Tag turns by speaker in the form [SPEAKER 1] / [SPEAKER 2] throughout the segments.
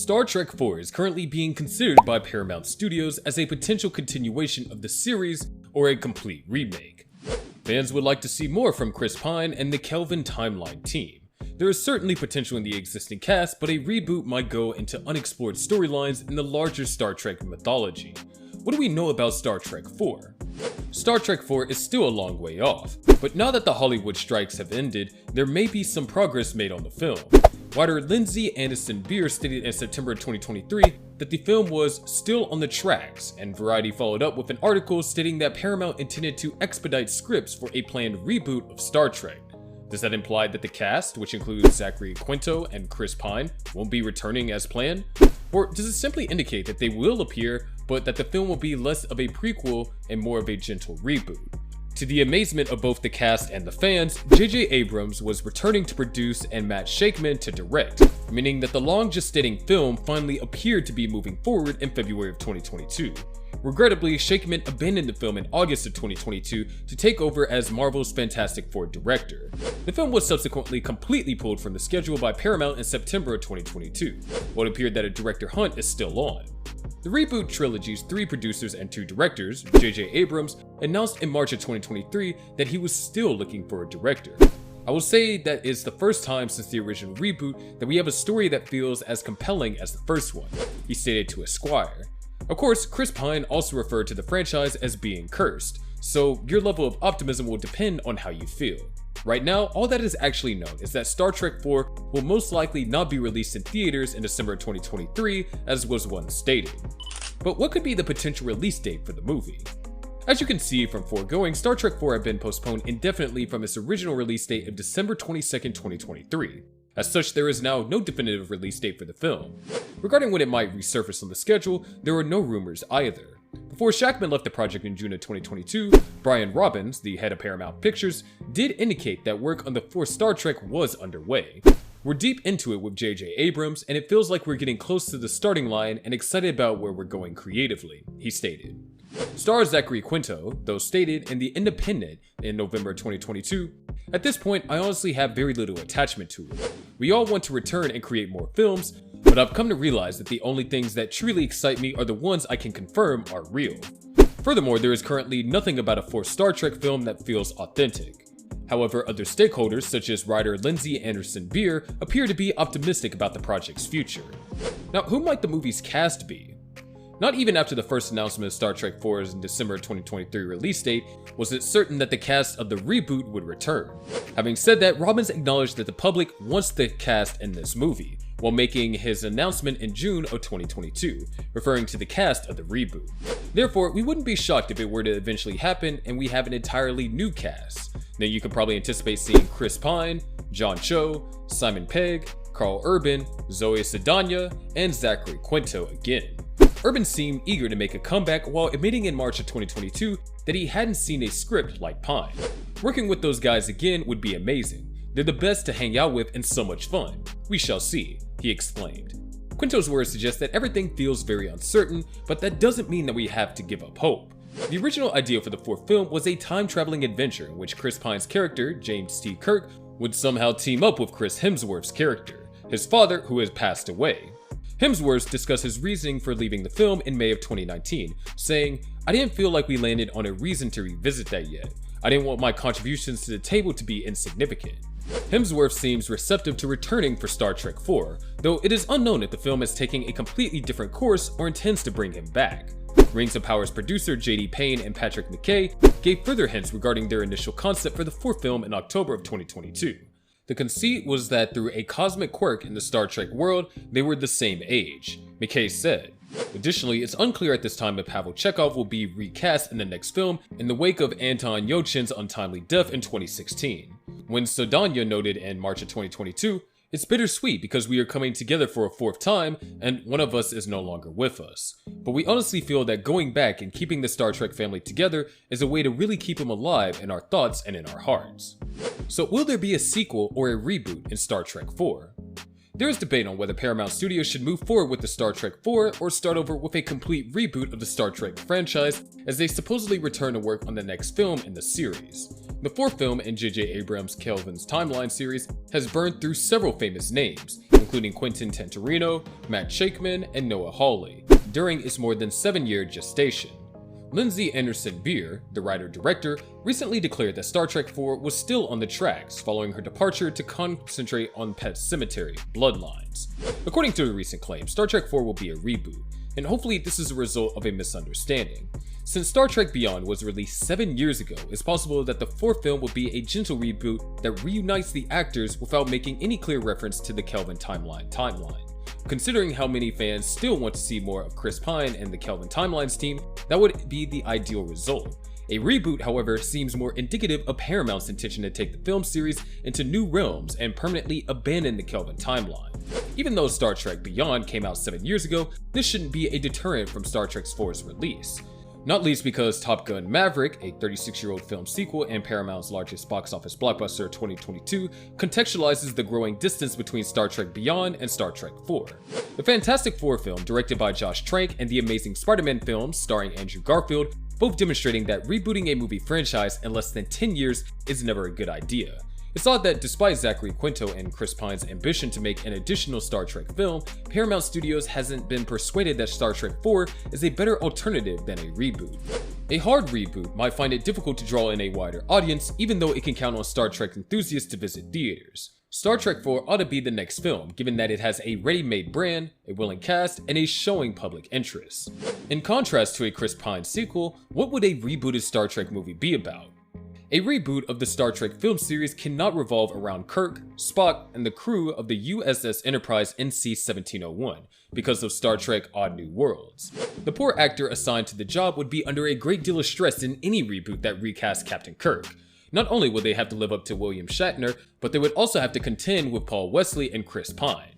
[SPEAKER 1] Star Trek IV is currently being considered by Paramount Studios as a potential continuation of the series or a complete remake. Fans would like to see more from Chris Pine and the Kelvin Timeline team. There is certainly potential in the existing cast, but a reboot might go into unexplored storylines in the larger Star Trek mythology. What do we know about Star Trek IV? Star Trek IV is still a long way off, but now that the Hollywood strikes have ended, there may be some progress made on the film. Writer Lindsay Anderson Beer stated in September 2023 that the film was still on the tracks, and Variety followed up with an article stating that Paramount intended to expedite scripts for a planned reboot of Star Trek. Does that imply that the cast, which includes Zachary Quinto and Chris Pine, won't be returning as planned? Or does it simply indicate that they will appear, but that the film will be less of a prequel and more of a gentle reboot? To the amazement of both the cast and the fans, J.J. Abrams was returning to produce and Matt Shakman to direct, meaning that the long-gestating film finally appeared to be moving forward in February of 2022. Regrettably, Shakman abandoned the film in August of 2022 to take over as Marvel's Fantastic Four director. The film was subsequently completely pulled from the schedule by Paramount in September of 2022, while it appeared that a director hunt is still on. The reboot trilogy's 3 producers and 2 directors, J.J. Abrams, announced in March of 2023 that he was still looking for a director. I will say that it's the first time since the original reboot that we have a story that feels as compelling as the first one, he stated to Esquire. Of course, Chris Pine also referred to the franchise as being cursed, so your level of optimism will depend on how you feel. Right now, all that is actually known is that Star Trek IV will most likely not be released in theaters in December 2023, as was once stated. But what could be the potential release date for the movie? As you can see from foregoing, Star Trek IV had been postponed indefinitely from its original release date of December 22, 2023. As such, there is now no definitive release date for the film. Regarding when it might resurface on the schedule, there are no rumors either. Before Shakman left the project in June of 2022, Brian Robbins, the head of Paramount Pictures, did indicate that work on the fourth Star Trek was underway. We're deep into it with J.J. Abrams, and it feels like we're getting close to the starting line and excited about where we're going creatively, he stated. Star Zachary Quinto, though stated in The Independent in November 2022, "At this point, I honestly have very little attachment to it. We all want to return and create more films, but I've come to realize that the only things that truly excite me are the ones I can confirm are real. Furthermore, there is currently nothing about a fourth Star Trek film that feels authentic." However, other stakeholders, such as writer Lindsay Anderson Beer, appear to be optimistic about the project's future. Now, who might the movie's cast be? Not even after the first announcement of Star Trek IV's December 2023 release date was it certain that the cast of the reboot would return. Having said that, Robbins acknowledged that the public wants the cast in this movie, while making his announcement in June of 2022, referring to the cast of the reboot. Therefore, we wouldn't be shocked if it were to eventually happen and we have an entirely new cast. Now you could probably anticipate seeing Chris Pine, John Cho, Simon Pegg, Carl Urban, Zoe Saldana, and Zachary Quinto again. Urban seemed eager to make a comeback while admitting in March of 2022 that he hadn't seen a script like Pine. Working with those guys again would be amazing. They're the best to hang out with and so much fun. We shall see, he explained. Quinto's words suggest that everything feels very uncertain, but that doesn't mean that we have to give up hope. The original idea for the fourth film was a time-traveling adventure in which Chris Pine's character, James T. Kirk, would somehow team up with Chris Hemsworth's character, his father who has passed away. Hemsworth discussed his reasoning for leaving the film in May of 2019, saying, "I didn't feel like we landed on a reason to revisit that yet. I didn't want my contributions to the table to be insignificant." Hemsworth seems receptive to returning for Star Trek IV, though it is unknown if the film is taking a completely different course or intends to bring him back. Rings of Power's producer J.D. Payne and Patrick McKay gave further hints regarding their initial concept for the fourth film in October of 2022. The conceit was that through a cosmic quirk in the Star Trek world, they were the same age, McKay said. Additionally, it's unclear at this time if Pavel Chekhov will be recast in the next film in the wake of Anton Yelchin's untimely death in 2016. When Saldana noted in March of 2022, "It's bittersweet because we are coming together for a fourth time and one of us is no longer with us. But we honestly feel that going back and keeping the Star Trek family together is a way to really keep them alive in our thoughts and in our hearts." So will there be a sequel or a reboot in Star Trek IV? There is debate on whether Paramount Studios should move forward with the Star Trek IV or start over with a complete reboot of the Star Trek franchise as they supposedly return to work on the next film in the series. The fourth film in J.J. Abrams' Kelvin's Timeline series has burned through several famous names, including Quentin Tarantino, Matt Shakman, and Noah Hawley, during its more than 7-year gestation. Lindsay Anderson Beer, the writer-director, recently declared that Star Trek IV was still on the tracks following her departure to concentrate on Pet Sematary: Bloodlines. According to a recent claim, Star Trek IV will be a reboot, and hopefully this is a result of a misunderstanding. Since Star Trek Beyond was released 7 years ago, it's possible that the fourth film will be a gentle reboot that reunites the actors without making any clear reference to the Kelvin timeline. Considering how many fans still want to see more of Chris Pine and the Kelvin Timelines team, that would be the ideal result. A reboot, however, seems more indicative of Paramount's intention to take the film series into new realms and permanently abandon the Kelvin timeline. Even though Star Trek Beyond came out 7 years ago, this shouldn't be a deterrent from Star Trek IV's release. Not least because Top Gun: Maverick, a 36-year-old film sequel and Paramount's largest box office blockbuster 2022, contextualizes the growing distance between Star Trek Beyond and Star Trek IV. The Fantastic Four film, directed by Josh Trank, and the Amazing Spider-Man films, starring Andrew Garfield, both demonstrating that rebooting a movie franchise in less than 10 years is never a good idea. It's odd that despite Zachary Quinto and Chris Pine's ambition to make an additional Star Trek film, Paramount Studios hasn't been persuaded that Star Trek IV is a better alternative than a reboot. A hard reboot might find it difficult to draw in a wider audience, even though it can count on Star Trek enthusiasts to visit theaters. Star Trek IV ought to be the next film, given that it has a ready-made brand, a willing cast, and a showing public interest. In contrast to a Chris Pine sequel, what would a rebooted Star Trek movie be about? A reboot of the Star Trek film series cannot revolve around Kirk, Spock, and the crew of the USS Enterprise NC-1701 because of Star Trek: Odd New Worlds. The poor actor assigned to the job would be under a great deal of stress in any reboot that recasts Captain Kirk. Not only would they have to live up to William Shatner, but they would also have to contend with Paul Wesley and Chris Pine.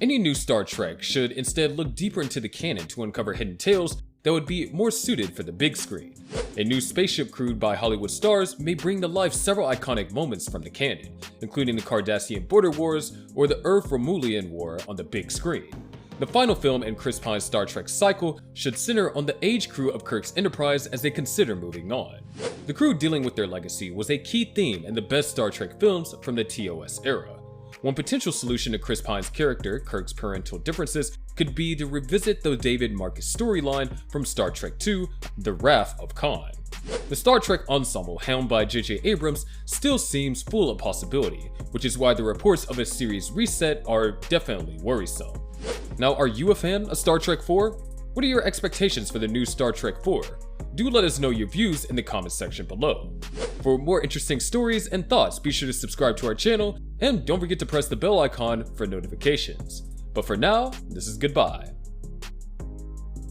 [SPEAKER 1] Any new Star Trek should instead look deeper into the canon to uncover hidden tales that would be more suited for the big screen. A new spaceship crewed by Hollywood stars may bring to life several iconic moments from the canon, including the Cardassian Border Wars or the Earth-Romulan War on the big screen. The final film in Chris Pine's Star Trek cycle should center on the aged crew of Kirk's Enterprise as they consider moving on. The crew dealing with their legacy was a key theme in the best Star Trek films from the TOS era. One potential solution to Chris Pine's character, Kirk's parental differences, could be to revisit the David Marcus storyline from Star Trek II: The Wrath of Khan. The Star Trek ensemble, helmed by J.J. Abrams, still seems full of possibility, which is why the reports of a series reset are definitely worrisome. Now, are you a fan of Star Trek IV? What are your expectations for the new Star Trek IV? Do let us know your views in the comment section below. For more interesting stories and thoughts, be sure to subscribe to our channel, and don't forget to press the bell icon for notifications. But for now, this is goodbye.